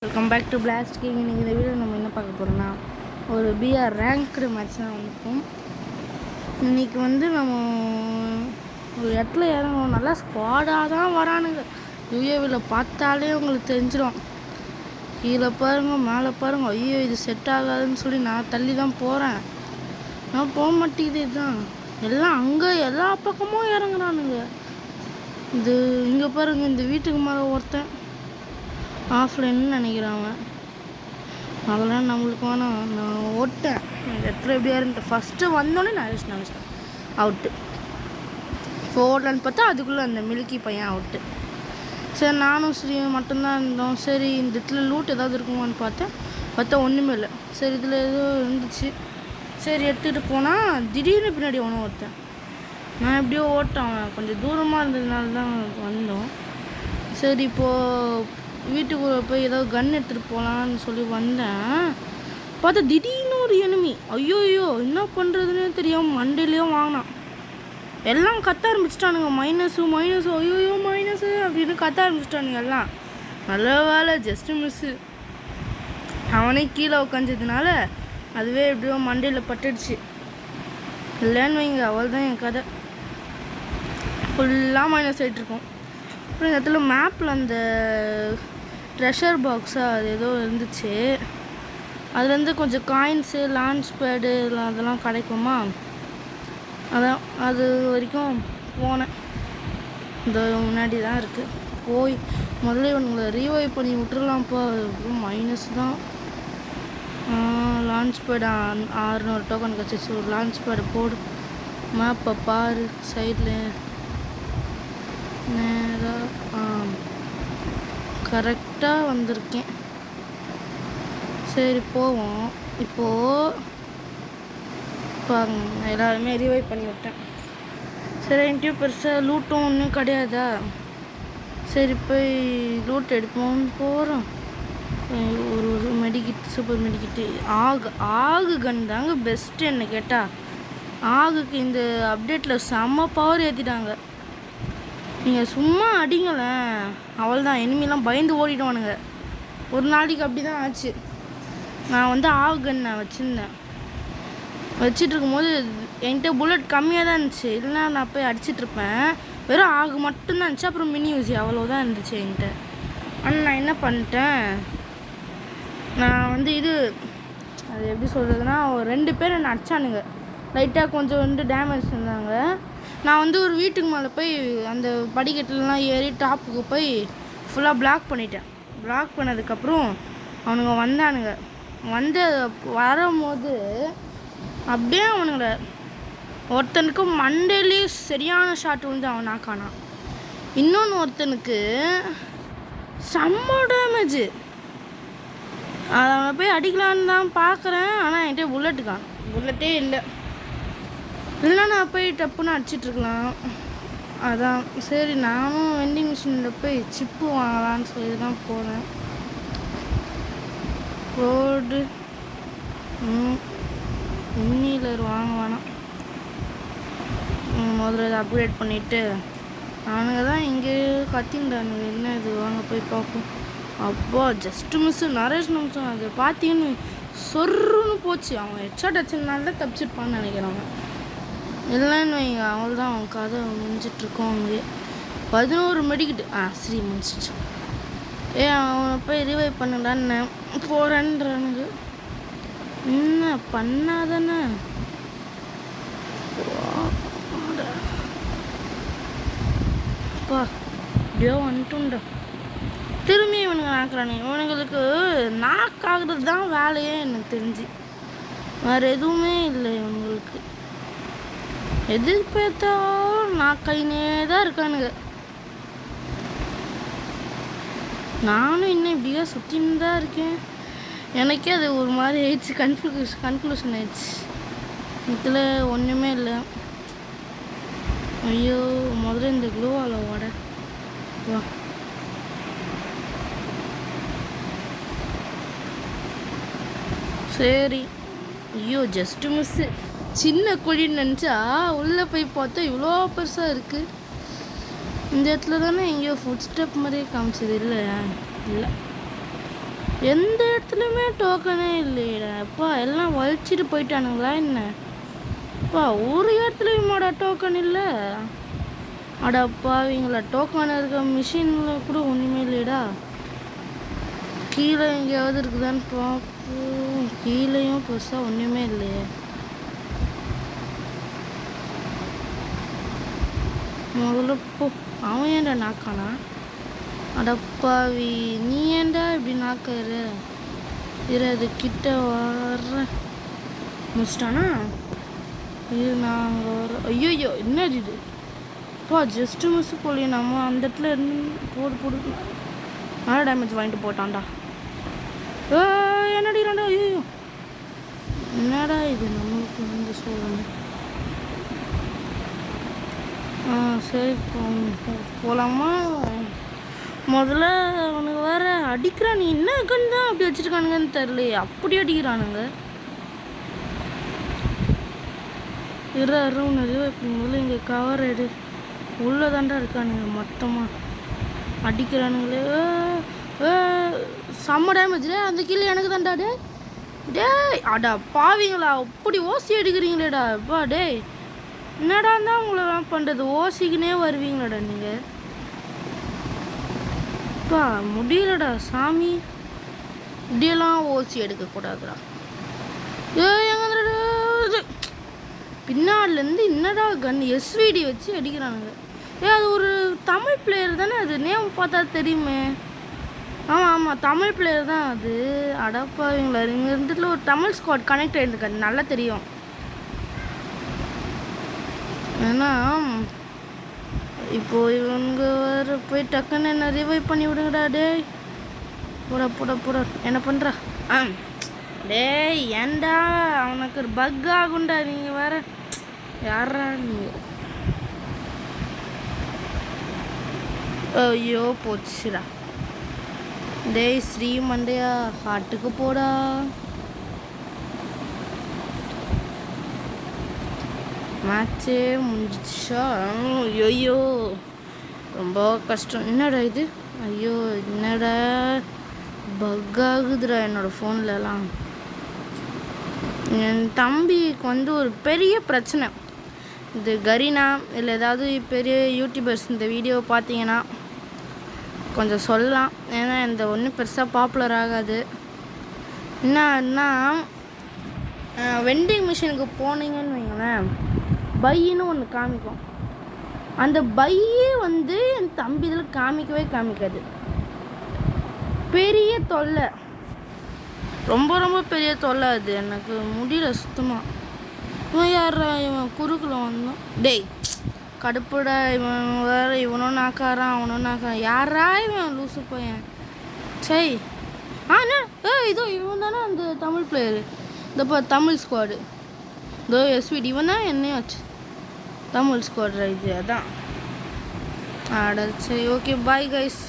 Welcome back to blast king. இன்றைக்கி இந்த video நம்ம என்ன பார்க்க போகிறோம்னா ஒரு பிஆர் ரேங்க்டு மேட்ச் தான் வந்திருக்கோம். இன்றைக்கி நம்ம ஒரு இடத்துல இறங்கணும். நல்லா ஸ்குவாடாக தான் வரானுங்க. யூஏவியில் பார்த்தாலே உங்களுக்கு தெரிஞ்சிடும். கீழே பாருங்கள், மேலே பாருங்கள். ஐயோ இது செட் ஆகாதுன்னு சொல்லி நான் தள்ளி தான் போகிறேன். நான் போக மாட்டேங்குது. இதுதான் எல்லாம் அங்கே எல்லா பக்கமும் இறங்குறானுங்க. இது இங்கே பாருங்கள், இந்த வீட்டுக்கு மேலே ஒருத்தன் ஆஃப்லைன்னு நினைக்கிறாங்க. அதெல்லாம் நம்மளுக்கு வேணாம். நான் ஓட்டேன் இந்த இடத்துல எப்படியா இருந்துட்டு ஃபஸ்ட்டு வந்தோடனே நினச்சிட்டேன் அவுட்டு. இப்போ ஓடலான்னு பார்த்தா அதுக்குள்ளே அந்த மில்கி பையன் அவுட்டு. சரி, நானும் ஸ்ரீ மட்டும்தான் இருந்தோம். சரி, இந்த இடத்துல லூட் ஏதாவது இருக்குமான்னு பார்த்தா ஒன்றுமே இல்லை. சரி, இதில் ஏதோ இருந்துச்சு. சரி, எடுத்துகிட்டு போனால் திடீர்னு பின்னாடி ஒன்றும் ஒருத்தன். நான் எப்படியோ ஓட்டேன். கொஞ்சம் தூரமாக இருந்ததுனால தான் வந்தோம். சரி, இப்போது வீட்டுக்குள்ளே போய் ஏதோ கன் எடுத்துகிட்டு போகலான்னு சொல்லி வந்தேன். பார்த்தா திடீர்னு ஒரு எனிமி. ஐயோயோ என்ன பண்ணுறதுன்னு தெரியாமல் மண்டையிலையும் வாங்கினான். எல்லாம் கத்த ஆரம்பிச்சிட்டானுங்க. மைனஸு ஐயோயோ மைனஸு அப்படின்னு கத்த ஆரம்பிச்சிட்டானுங்க எல்லாம். நல்ல வேலை, ஜஸ்ட்டு மிஸ்ஸு. அவனே கீழே உட்காந்ததுனால அதுவே எப்படியோ மண்டையில் பட்டுடுச்சு. இல்லைன்னு வைங்க, அவள் தான் என் கதை. ஃபுல்லாக மைனஸ் ஆகிட்ருக்கோம். அப்புறம் இந்த இடத்துல மேப்பில் அந்த ட்ரெஷர் பாக்ஸாக அது ஏதோ இருந்துச்சு. அதுலேருந்து கொஞ்சம் காயின்ஸு, லான்ச் பேடு அதெல்லாம் கிடைக்குமா, அதான் அது வரைக்கும் போனேன். இந்த முன்னாடி தான் இருக்குது. போய் முதல்ல இவனுங்களை ரீவைவ் பண்ணி விட்டுருலாம்ப்பா. மைனஸ் தான். லான்ச் பேடு 600 டோக்கன் கிடச்சிச்சு. ஒரு லான்ச் பேடு போடு. மேப்பை பாரு, சைடில் நேராக கரெக்டாக வந்திருக்கேன். சரி போவோம். இப்போது பாருங்க, எல்லாருமே ரிவைவ் பண்ணி விட்டேன். சரி, என்கிட்ட பெருசாக லூட்டும் ஒன்றும் கிடையாதா. சரி, போய் லூட் எடுப்போம்னு போகிறோம். ஒரு மெடிக்கிட், சூப்பர் மெடிக்கிட்டு. ஆகு கன் தாங்க பெஸ்ட்டு என்ன கேட்டால். ஆகுக்கு இந்த அப்டேட்டில் செம்ம பவர் ஏற்றிட்டாங்க. நீங்கள் சும்மா அடிங்களேன், அவள் தான் எனிமிலாம் பயந்து ஓடிடுவானுங்க. ஒரு நாளைக்கு அப்படி தான் ஆச்சு. நான் ஆகன் நான் வச்சிட்டு இருக்கும்போது என்கிட்ட புல்லட் கம்மியாக தான் இருந்துச்சு. இல்லைனா நான் போய் அடிச்சிட்ருப்பேன். வெறும் ஆகு மட்டும்தான் இருந்துச்சு. அப்புறம் மினி யூசி அவ்வளோதான் இருந்துச்சு என்கிட்ட. ஆனால் நான் என்ன பண்ணிட்டேன், நான் இது அது எப்படி சொல்கிறதுனா, ஒரு 2 பேர் என்னை அடிச்சானுங்க. லைட்டாக கொஞ்சம் டேமேஜ் இருந்தாங்க. நான் ஒரு வீட்டுக்கு மேலே போய் அந்த படிக்கட்டுலாம் ஏறி டாப்புக்கு போய் ஃபுல்லாக பிளாக் பண்ணிட்டேன். பிளாக் பண்ணதுக்கப்புறம் அவனுங்க வந்தானுங்க. வரும்போது அப்படியே அவனுங்களை ஒருத்தனுக்கு மண்டையிலேயே சரியான ஷாட் அவன் நாக்கானான். இன்னொன்று ஒருத்தனுக்கு செம்ம டேமேஜு. அவனை போய் அடிக்கலான்னு தான் பார்க்குறேன். ஆனால் என்கிட்ட புல்லட்டே இல்லை. இல்லைனா நான் போய் டப்புன்னு அடிச்சிட்ருக்கலாம். அதான் சரி, நானும் வெண்டிங் மிஷினில் போய் சிப்பு வாங்கலான்னு சொல்லி தான் போகிறேன். ரோடு இன்னிலர் வாங்க வேணாம். முதல்ல இதை அப்கிரேட் பண்ணிவிட்டு நானுங்க தான் இங்கே கத்தின்றானுங்க. என்ன இது, வாங்க போய் பார்ப்போம். அப்பா ஜஸ்ட்டு மிஸ்ஸு, நரேஷ் நிமிஷம். அது பார்த்தீங்கன்னு சொருன்னு போச்சு. அவன் ஹெட்ஷாட் அடிச்சதுனால தான் தப்பிச்சிருப்பான்னு நினைக்கிறாங்க. இல்லைன்னு வைங்க, அவள் தான் அவன் கதை முடிஞ்சிட்ருக்கோம். அங்கே 11 மெடிக்கிட்டு ஸ்ரீ முடிச்சிச்சு. அவனை போய் ரிவைவ் பண்ணுடான்னு போகிறேன்றானுங்க. என்ன பண்ணாதானே. அப்பா எப்படியோ வந்துட்டுண்டா. திரும்பி இவனுங்க நாக்குறானுங்க. இவனுங்களுக்கு நாக்காகிறது தான் வேலையே எனக்கு தெரிஞ்சு. வேறு எதுவுமே இல்லை இவங்களுக்கு. எது பார்த்தாலும் நாக்கைனே தான் இருக்கானுங்க. நானும் இன்னும் இப்படியா சுற்றின்னு தான் இருக்கேன். எனக்கே அது ஒரு மாதிரி ஆயிடுச்சு. கன்க்ளூஷன் ஆயிடுச்சு. இதில் ஒன்றுமே இல்லை. ஐயோ, முதல்ல இந்த க்ளோவால் ஓட வா. சரி, ஐயோ ஜஸ்ட்டு மிஸ்ஸு. சின்ன குழின்னு நினச்சா உள்ளே போய் பார்த்தா இவ்வளோ பெருசாக இருக்குது. இந்த இடத்துல தானே எங்கேயோ ஃபுட் ஸ்டெப் மாதிரியே காமிச்சது. இல்லை எந்த இடத்துலையுமே டோக்கனே இல்லையடா அப்பா. எல்லாம் வலிச்சிட்டு போயிட்டானுங்களா என்ன? அப்பா ஒரு இடத்துலையுமாடா டோக்கன் இல்லை. அடப்பாவீங்களா, டோக்கன் இருக்க மிஷினில் கூட ஒன்றுமே இல்லையடா. கீழே எங்கேயாவது இருக்குதான்னு பார்ப்போம். கீழேயும் பெருசாக ஒன்றுமே இல்லையே. முதல்ல போ. அவன் ஏன்டா நாக்கானா? அடப்பாவி, நீ ஏன்டா இப்படி நாக்காரு? அது கிட்ட வர்ற முடிச்சிட்டானா? இது நாங்கள் வர. ஐயோ என்னது இது? அப்பா ஜஸ்ட்டு மிஸ் போலியே. நம்ம அந்த இடத்துல இருந்து போடு நல்லா டேமேஜ் வாங்கிட்டு போட்டான்டா. என்னடிறான்டா? ஐயோ என்னடா இது? நம்மளுக்கு வந்து சொல்லுங்க. சரி போகலாமா? முதல்ல அவனுக்கு வேற அடிக்கிறான். நீ என்ன கண் தான் அப்படி வச்சுருக்கானுங்கன்னு தெரிலையே. அப்படி அடிக்கிறானுங்க. நிறைய முதல்ல இங்கே கவர் எடு. உள்ளே தாண்டா இருக்கானுங்க மொத்தமாக அடிக்கிறானுங்களே. செம்ம டேமேஜ். அந்த கீழே எனக்கு தான்டா. அடா பாவீங்களா, அப்படி ஓசி எடுக்கிறீங்களேடா அப்பா. என்னடா தான் உங்களை பண்ணுறது? ஓசிக்குனே வருவீங்களாடா நீங்கள். அப்பா முடியலடா சாமி. இப்படியெல்லாம் ஓசி எடுக்கக்கூடாதுடா. பின்னாடிலேருந்து என்னடா கன் எஸ்விடி வச்சு அடிக்கிறானுங்க. அது ஒரு தமிழ் பிளேயர் தானே? அது நேம் பார்த்தா தெரியுமே. ஆமாம் தமிழ் பிளேயர் தான் அது. அடப்பாவீங்களா, இங்கே இருந்துட்டு ஒரு தமிழ் ஸ்குவாட் கனெக்ட் ஆகிருக்கு. அது நல்லா தெரியும். ஏன்னா இப்போது இவங்க வேறு போய் டக்குன்னு என்ன ரிவைவ் பண்ணி விடுங்கடா. போட என்ன பண்ணுறா? ஏன்டா அவனுக்கு ஒரு பக் ஆகுண்டா. நீங்கள் வேற யாரா நீங்கள்? ஐயோ போச்சுடா. ஸ்ரீ மண்டையா, ஹாட்டுக்கு போடா. மேட்சே முடிஞ்சிச்சா? ஐயோ ரொம்ப கஷ்டம். என்னடா இது? ஐயோ என்னடா பக் ஆகுதுடா என்னோடய ஃபோன்லலாம். என் தம்பிக்கு வந்து ஒரு பெரிய பிரச்சனை. இது கரீனா இல்லை ஏதாவது பெரிய யூடியூபர்ஸ் இந்த வீடியோவை பார்த்தீங்கன்னா கொஞ்சம் சொல்லலாம். ஏன்னா இந்த ஒன்றும் பெருசாக பாப்புலர் ஆகாது. என்னன்னா வெண்டிங் மிஷினுக்கு போனீங்கன்னு வைங்களேன், பையின்னு ஒன்று காமிக்கும். அந்த பையே வந்து என் தம்பி இதில் காமிக்காது. பெரிய தொல்லை, ரொம்ப பெரிய தொல்லை. அது எனக்கு முடியல சுத்தமாக. இவன் யாரா? இவன் குறுக்கில் வந்தான். கடுப்புடா. இவன் வேறு இவனும் நாக்காரான் அவனும் நாக்காரான். யாரா இவன் லூசு பையன்? சரி இதோ இவன் தானே அந்த தமிழ் பிளேயரு. இந்த தமிழ் ஸ்குவாடு. இதோ எஸ்விடி இவன் தான் என்னையும் வச்சு தமிழ் ஸ்குவாட் இது. அதான் சரி ஓகே பாய் கைஸ்.